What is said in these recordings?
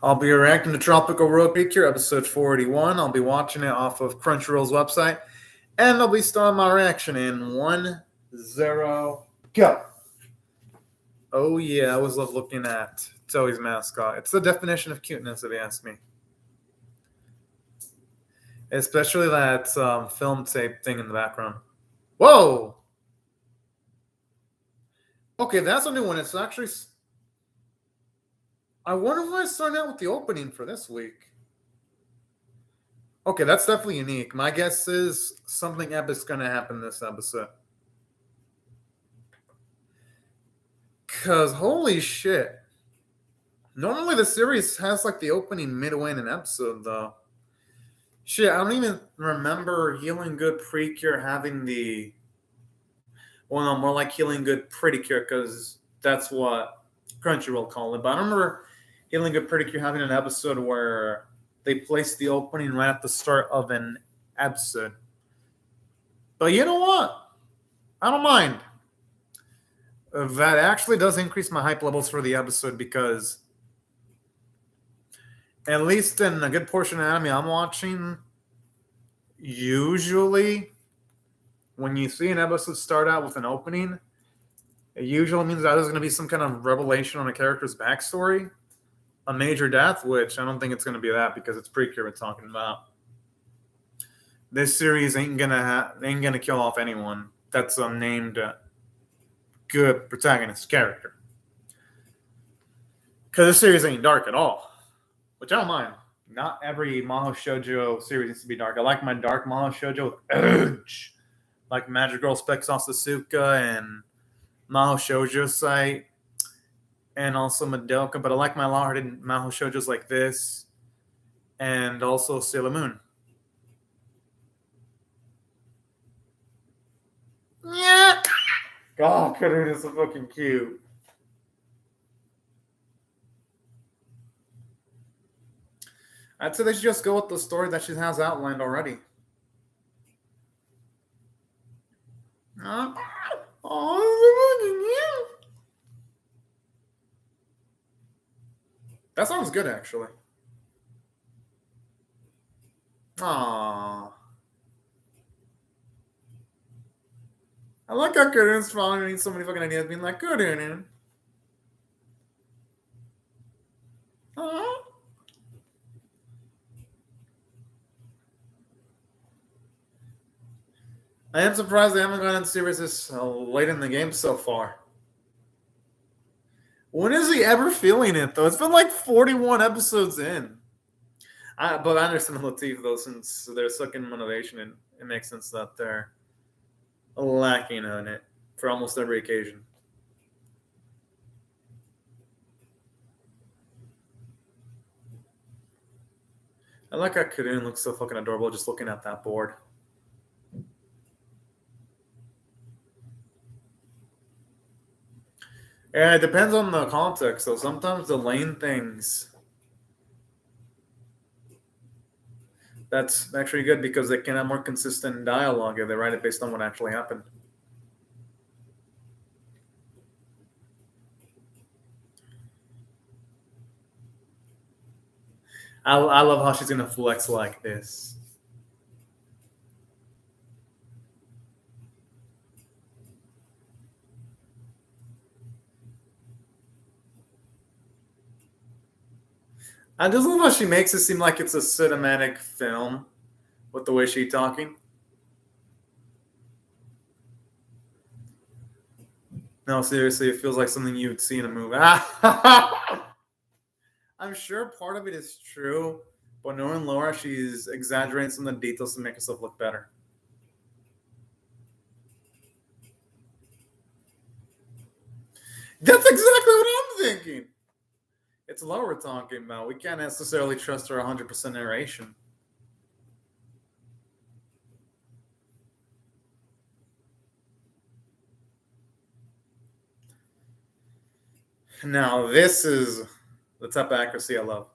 I'll be reacting to Tropical-Rouge Precure, episode 481. I'll be watching it off of Crunchyroll's website. And I'll be starting my reaction in 1-0, go. Oh yeah, I always love looking at Zoe's mascot. It's the definition of cuteness, if you ask me. Especially that film tape thing in the background. Whoa! Okay, that's a new one. It's actually... I wonder why I started out with the opening for this week. Okay, that's definitely unique. My guess is something epic's going to happen this episode. Because, holy shit. Normally the series has like the opening midway in an episode, though. Shit, I don't even remember Healing Good Precure having the... Well, no, more like Healing Good Precure, because that's what Crunchyroll called it. But I remember Healing Good Precure having an episode where they placed the opening right at the start of an episode. But you know what? I don't mind. That actually does increase my hype levels for the episode because at least in a good portion of anime I'm watching, usually when you see an episode start out with an opening, it usually means that there's going to be some kind of revelation on a character's backstory, a major death, which I don't think it's going to be that because it's Precure we're talking about. This series ain't gonna kill off anyone that's a named good protagonist character. Because this series ain't dark at all, which I don't mind. Not every Mahou Shoujo series needs to be dark. I like my dark Mahou Shoujo with edge, like Magic Girl Specs on Sasuka and Mahou Shoujo site, and also Madoka. But I like my lighthearted Mahou Shoujos like this, and also Sailor Moon. Yeah. God, Karuna is so fucking cute. I'd say they should just go with the story that she has outlined already. That sounds good, actually. Aww. I like how Karuna's following so many fucking ideas, being like, Karuna. Aww. I am surprised they haven't gotten serious this late in the game so far. When is he ever feeling it, though? It's been like 41 episodes in. But I understand the Latif, though, since they're stuck in motivation, and it makes sense that they're lacking on it for almost every occasion. I like how Karun looks so fucking adorable just looking at that board. Yeah, it depends on the context. So sometimes the lane things, that's actually good because they can have more consistent dialogue if they write it based on what actually happened. I love how she's gonna flex like this. I just love how she makes it seem like it's a cinematic film with the way she's talking. No, seriously, it feels like something you would see in a movie. I'm sure part of it is true, but knowing Laura, she's exaggerating some of the details to make herself look better. That's exactly what I'm thinking. It's Laura we're talking about. We can't necessarily trust her 100% narration. Now, this is the type of accuracy I love.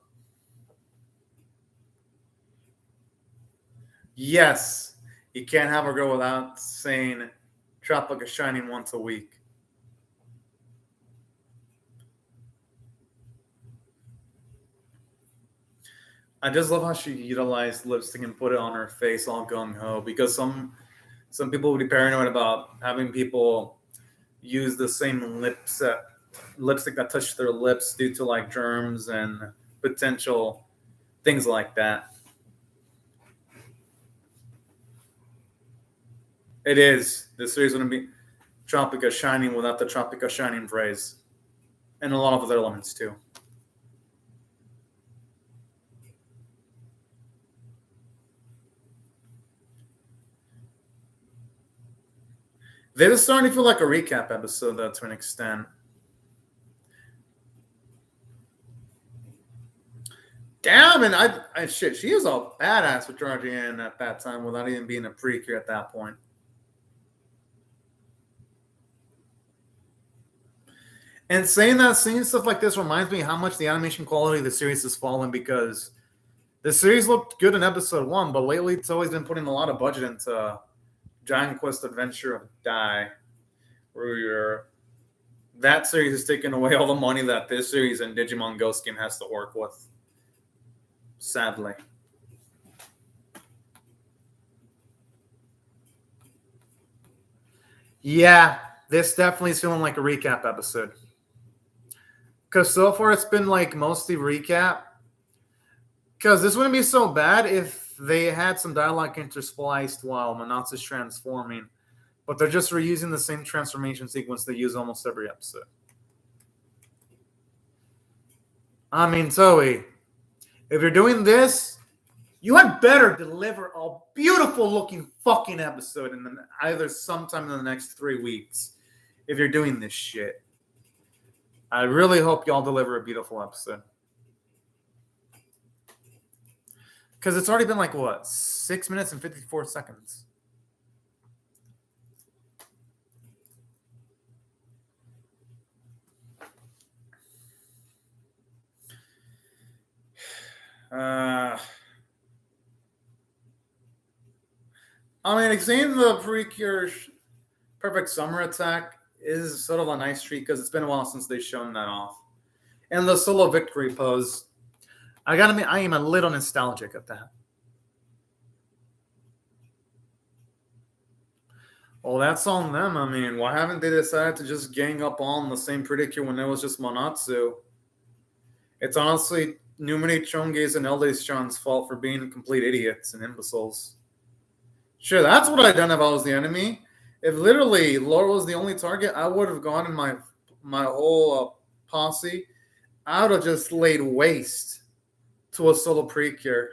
Yes, you can't have her go without saying Tropica shining once a week. I just love how she utilized lipstick and put it on her face all gung ho, because some people would be paranoid about having people use the same lipstick that touched their lips due to like germs and potential things like that. It is. This series wouldn't be Tropica shining without the Tropica shining phrase. And a lot of other elements too. This is starting to feel like a recap episode, though, to an extent. Damn, and I shit, she was a badass with Georgianne at that time without even being a Precure at that point. And seeing stuff like this reminds me how much the animation quality of the series has fallen, because the series looked good in episode 1, but lately it's always been putting a lot of budget into Giant Quest Adventure of Dai, where that series is taking away all the money that this series and Digimon Ghost Game has to work with. Sadly. Yeah, this definitely is feeling like a recap episode. Because so far it's been like mostly recap. Because this wouldn't be so bad if they had some dialogue interspliced while Manatsu's transforming. But they're just reusing the same transformation sequence they use almost every episode. I mean, Zoe, if you're doing this, you had better deliver a beautiful looking fucking episode in either sometime in the next 3 weeks. If you're doing this shit, I really hope y'all deliver a beautiful episode. Because it's already been like, what, 6 minutes and 54 seconds. I mean, seeing the Precure Perfect Summer Attack is sort of a nice treat, because it's been a while since they've shown that off. And the solo victory pose, I gotta admit, I am a little nostalgic at that. Well, that's on them. I mean, why haven't they decided to just gang up on the same Precure when it was just Manatsu? It's honestly Numine Chonge's and Elde's-chan's fault for being complete idiots and imbeciles. Sure, that's what I'd done if I was the enemy. If literally Laura was the only target, I would have gone in my whole posse. I would have just laid waste to a solo Precure.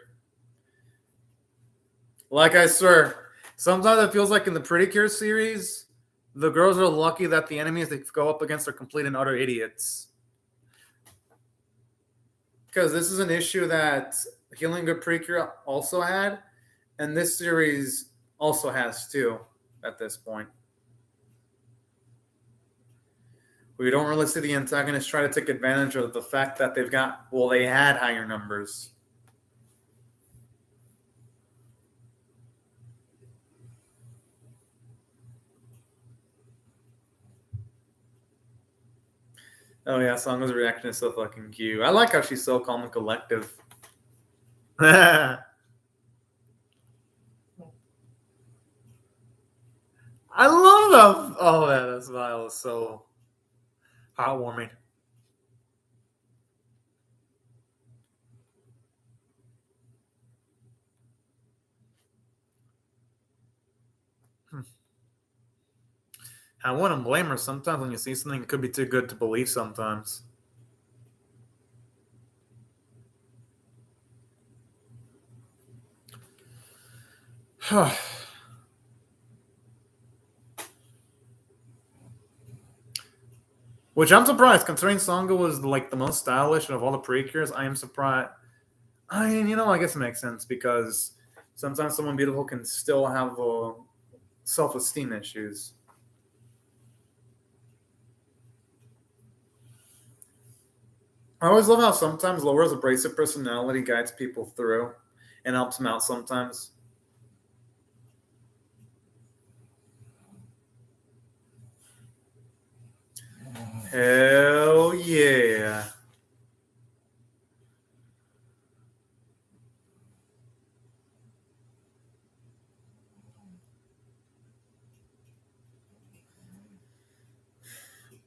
Like I swear, sometimes it feels like in the Precure series, the girls are lucky that the enemies they go up against are complete and utter idiots. Because this is an issue that Healing Good Precure also had, and this series also has too at this point. We don't really see the antagonists try to take advantage of the fact that they had higher numbers. Oh yeah, Sango's reaction is so fucking cute. I like how she's so calm and collective. I love them. Oh man, that smile is so heartwarming. I wouldn't blame her. Sometimes when you see something, it could be too good to believe sometimes. Which I'm surprised, considering Sangha was like the most stylish of all the Precures. I am surprised. I mean, I guess it makes sense, because sometimes someone beautiful can still have self-esteem issues. I always love how sometimes Laura's abrasive personality guides people through and helps them out sometimes. Hell yeah.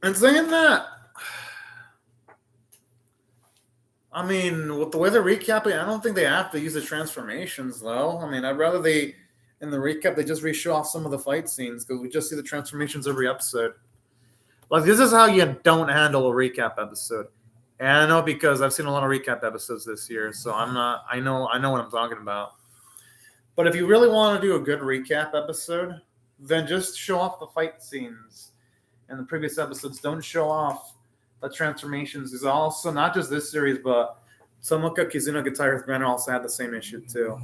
And saying that, I mean, with the way they're recapping, I don't think they have to use the transformations, though. I mean, I'd rather they, in the recap, they just re-show off some of the fight scenes, because we just see the transformations every episode. Like, this is how you don't handle a recap episode. And I know because I've seen a lot of recap episodes this year, so I know what I'm talking about. But if you really want to do a good recap episode, then just show off the fight scenes in the previous episodes. Don't show off the transformations. Is also not just this series, but Tomoka Kizuno Guitar Banner also had the same issue too.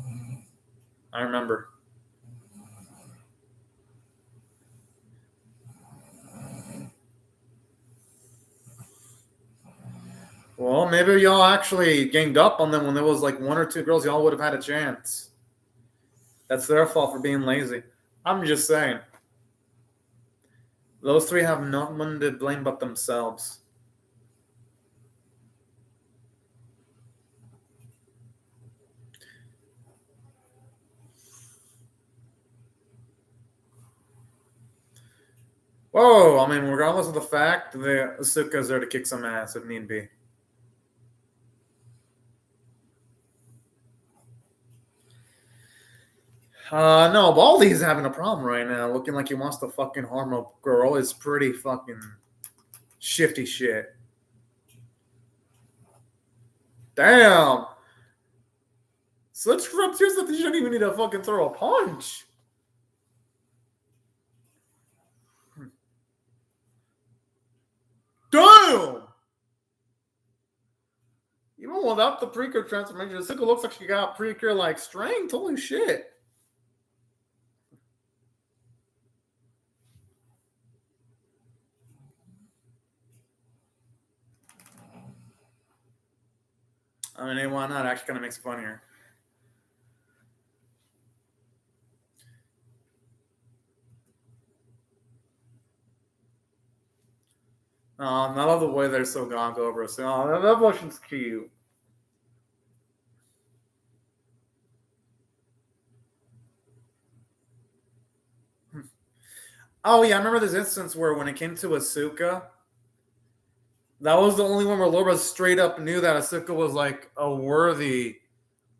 I remember. Well, maybe y'all actually ganged up on them when there was like one or two girls. Y'all would have had a chance. That's their fault for being lazy. I'm just saying. Those three have no one to blame but themselves. Whoa, I mean, regardless of the fact, the Asuka's there to kick some ass if need be. No, Baldy's having a problem right now. Looking like he wants to fucking harm a girl is pretty fucking shifty shit. Damn. Such frontiers that they shouldn't even need to fucking throw a punch. Damn. Even without the Precure transformation, Asuka looks like she got Precure like strength. Holy shit. I mean, hey, why not? Actually kind of makes it funnier. I love the way they're so gone over us. Oh, that motion's cute. Oh, yeah, I remember this instance where when it came to Asuka, that was the only one where Laura straight up knew that Asuka was like a worthy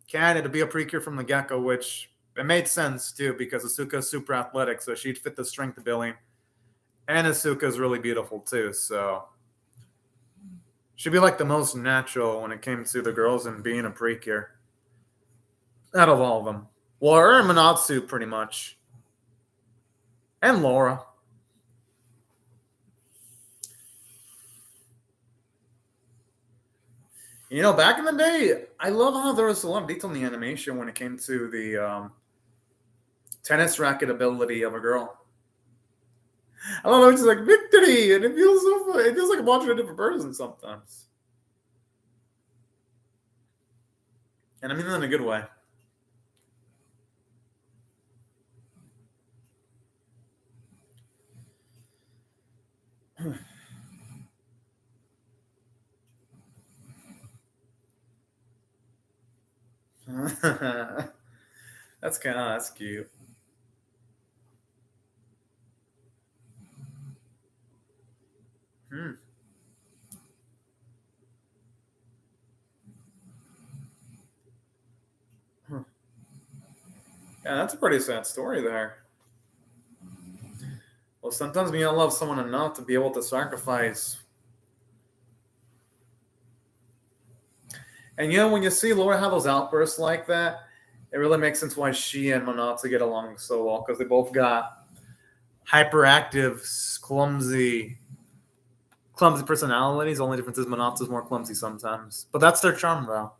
candidate to be a Precure from the get-go, which it made sense too because Asuka's super athletic, so she'd fit the strength billing. And Asuka's really beautiful too, so she'd be like the most natural when it came to the girls and being a Precure. Out of all of them. Well, her and Manatsu pretty much. And Laura. You know, back in the day, I love how there was a lot of detail in the animation when it came to the tennis racket ability of a girl. I love how it's like victory, and it feels so fun. It feels like I'm watching a different person sometimes. And I mean that in a good way. That's cute. Hmm. Huh. Yeah, that's a pretty sad story there. Well, sometimes we don't love someone enough to be able to sacrifice. And you know, when you see Laura have those outbursts like that, it really makes sense why she and Manatsu get along so well because they both got hyperactive, clumsy personalities. The only difference is Manatsu's more clumsy sometimes, but that's their charm, though.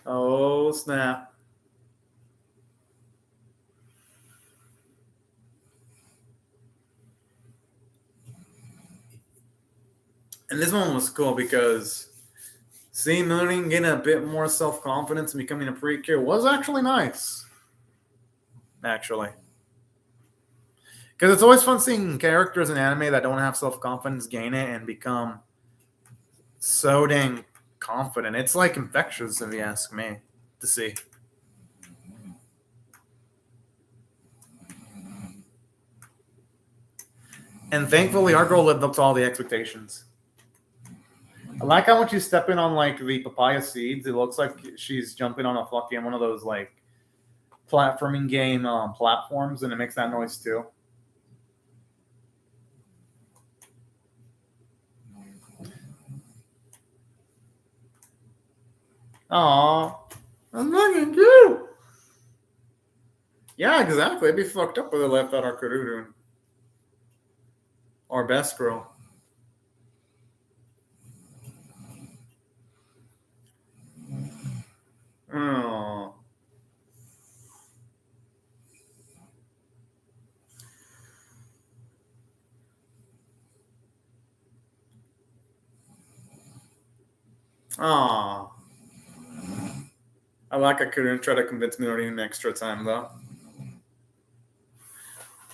Oh snap! And this one was cool because seeing Mooning getting a bit more self-confidence and becoming a Precure was actually nice. Actually. Because it's always fun seeing characters in anime that don't have self-confidence gain it and become so dang confident. It's like infectious, if you ask me, to see. And thankfully, our girl lived up to all the expectations. I like how when she's stepping on like the papaya seeds, it looks like she's jumping on a fucking one of those like platforming game platforms, and it makes that noise too. Aw, I'm looking cute. Yeah, exactly. It'd be fucked up if they left out our Kururu. Our best girl. Oh. Aw. I like I couldn't try to convince me to need an extra time though.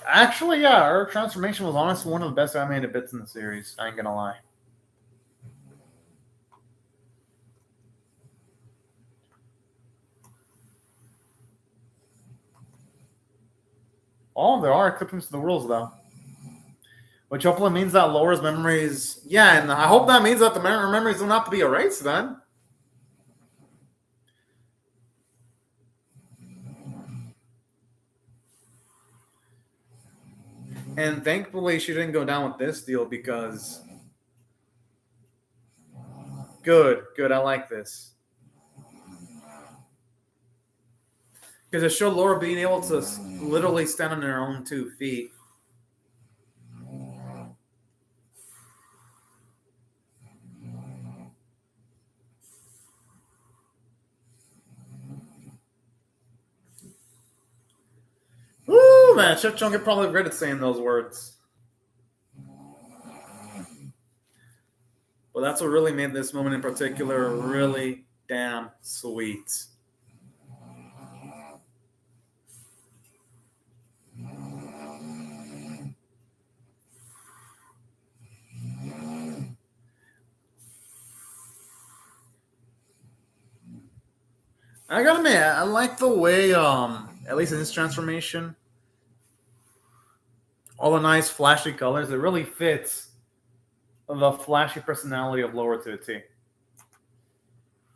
Actually, yeah, her transformation was honestly one of the best animated bits in the series. I ain't gonna lie. Oh, there are exceptions to the rules though. Which hopefully means that Laura's memories. Yeah, and I hope that means that the memories don't have to be erased then. And thankfully, she didn't go down with this deal because. Good. I like this. Because it showed Laura being able to literally stand on her own 2 feet. Ooh, man, Chef Chunk probably regretted saying those words. But that's what really made this moment in particular really damn sweet. I gotta admit, I like the way, at least in this transformation, all the nice flashy colors. It really fits the flashy personality of Laura to a T.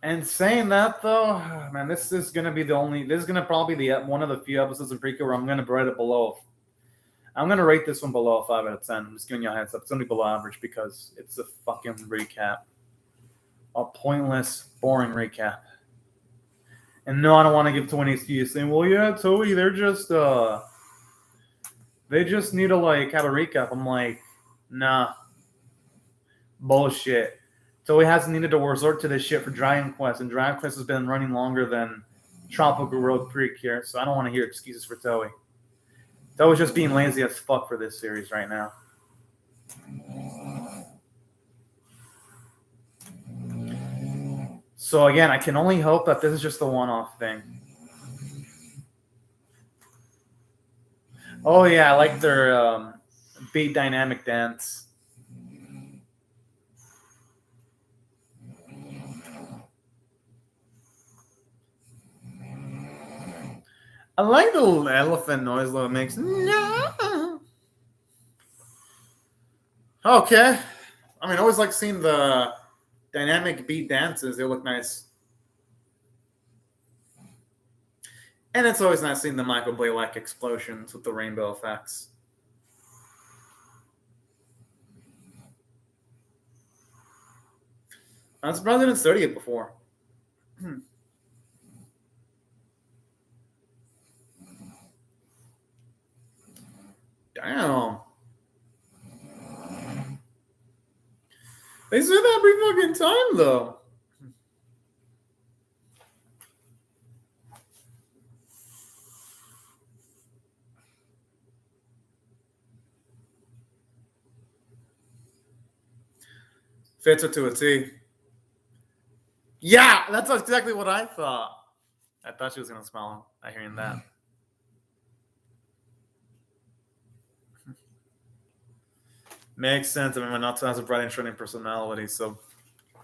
And saying that though, man, this is gonna be this is gonna probably be one of the few episodes in Precure where I'm gonna rate it below. I'm gonna rate this one below a 5 out of 10. I'm just giving you a heads up. It's gonna be below average because it's a fucking recap, a pointless, boring recap. And no, I don't want to give Toei an excuse saying, "Well, yeah, Toei, they just need to like have a recap." I'm like, nah, bullshit. Toei hasn't needed to resort to this shit for Dragon Quest, and Dragon Quest has been running longer than Tropical-Rouge Precure, so I don't want to hear excuses for Toei. Toei's just being lazy as fuck for this series right now. So again, I can only hope that this is just a one-off thing. Oh yeah, I like their beat dynamic dance. I like the little elephant noise that it makes. No. Okay. I mean, I always like seeing the dynamic beat dances. They look nice. And it's always nice seeing the Michael Bay-like explosions with the rainbow effects. I'm surprised I didn't study it before. Damn. They said that every fucking time, though. Fits it to a T. Yeah, that's exactly what I thought. I thought she was going to smile at hearing that. Makes sense. I mean, Minato has a bright and shining personality, so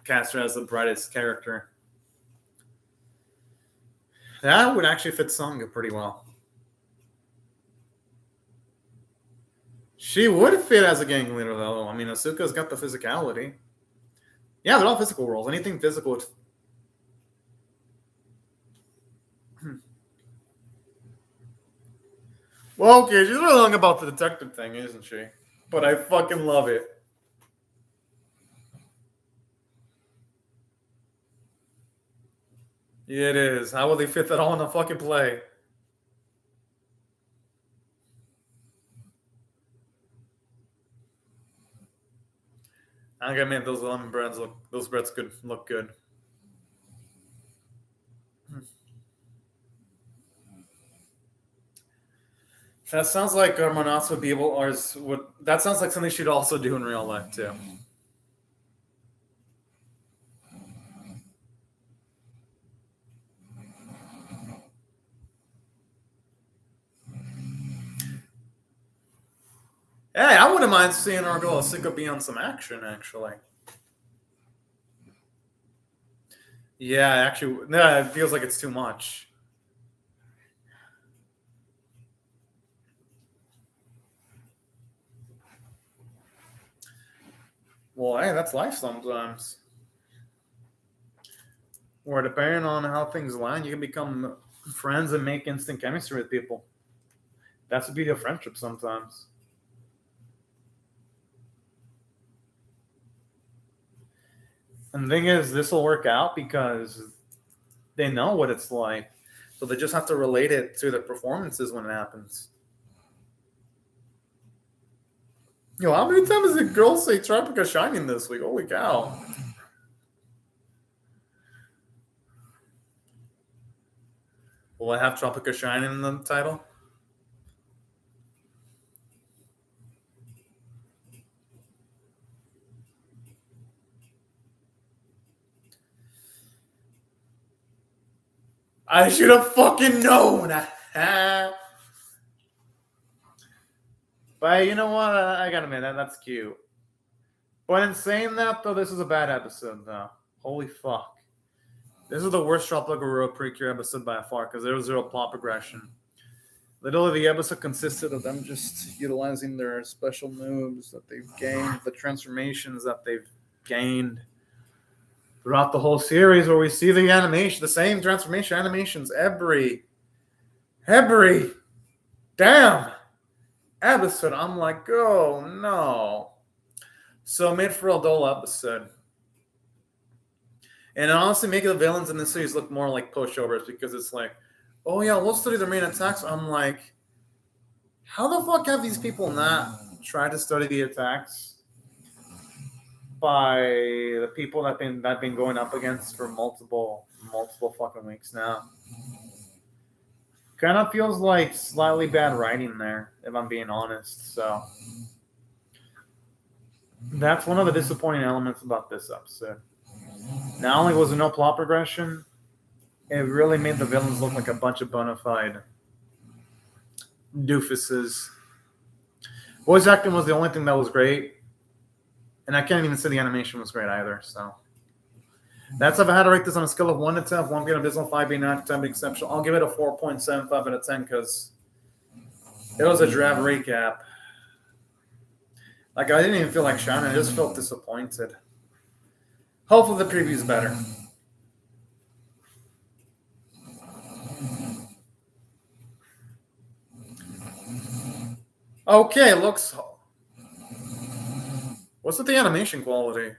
Castro has the brightest character. That would actually fit Sangha pretty well. She would fit as a gang leader, though. I mean, Asuka's got the physicality. Yeah, they're all physical roles. Anything physical. Well, okay, she's really wrong about the detective thing, isn't she? But I fucking love it. Yeah, it is. How will they fit that all in a fucking play? I gotta admit, those lemon breads look. Those breads could look good. That sounds like Manats would be able, or would. That sounds like something she'd also do in real life too. Hey, I wouldn't mind seeing our girl Asuka be on some action, actually. Yeah, actually, no, it feels like it's too much. Well, hey, that's life sometimes. Or depending on how things line, you can become friends and make instant chemistry with people. That's the beauty of friendship sometimes. And the thing is, this will work out because they know what it's like. So they just have to relate it to their performances when it happens. Yo, how many times did girls say Tropica shining this week? Holy cow. Will I have Tropica shining in the title? I should have fucking known. But you know what? I gotta admit, that's cute. But in saying that, though, this is a bad episode, though. Holy fuck. This is the worst Tropical-Rouge Precure episode by far because there was zero plot progression. Literally, the episode consisted of them just utilizing their special moves that they've gained, the transformations that they've gained throughout the whole series, where we see the animation, the same transformation animations every damn episode. I'm like, oh no. So made for a dull episode. And honestly, making the villains in this series look more like pushovers because it's like, oh yeah, let's study their main attacks. I'm like, how the fuck have these people not tried to study the attacks by the people that I've been going up against for multiple fucking weeks now? Kind of feels like slightly bad writing there, if I'm being honest. So that's one of the disappointing elements about this episode. Not only was there no plot progression, it really made the villains look like a bunch of bona fide doofuses. Voice acting was the only thing that was great. And I can't even say the animation was great either. So that's if I had to rate this on a scale of 1 to 10, 1 being abysmal, 5 being not 10 being exceptional. I'll give it a 4.75 out of 10 because it was a drab recap. Like, I didn't even feel like shining. I just felt disappointed. Hopefully the preview's better. Okay, looks... What's with the animation quality?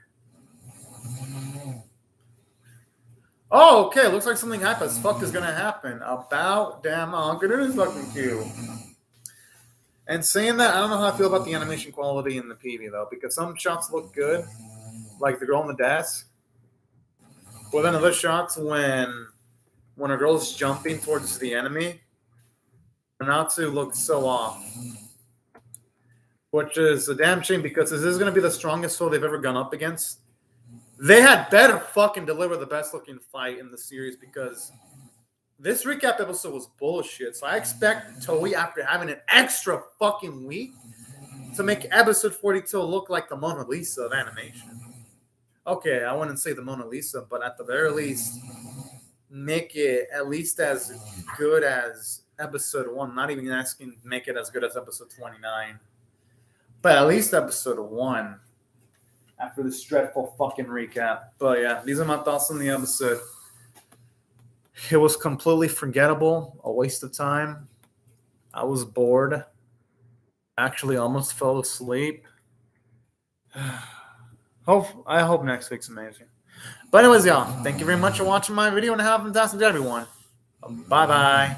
Oh, okay, looks like something hype as fuck is gonna happen. About damn Uncle, it is fucking cute. And saying that, I don't know how I feel about the animation quality in the PV though, because some shots look good, like the girl on the desk. But then other shots when a girl's jumping towards the enemy, Natsu looks so off. Which is a damn shame because this is going to be the strongest foe they've ever gone up against. They had better fucking deliver the best looking fight in the series because this recap episode was bullshit. So I expect Toei, after having an extra fucking week, to make episode 42 look like the Mona Lisa of animation. Okay, I wouldn't say the Mona Lisa, but at the very least, make it at least as good as episode 1. Not even asking make it as good as episode 29. But at least episode 1. After this dreadful fucking recap. But yeah, these are my thoughts on the episode. It was completely forgettable, a waste of time. I was bored. Actually almost fell asleep. I hope next week's amazing. But anyways, y'all, thank you very much for watching my video and have a fantastic day, everyone. Bye-bye.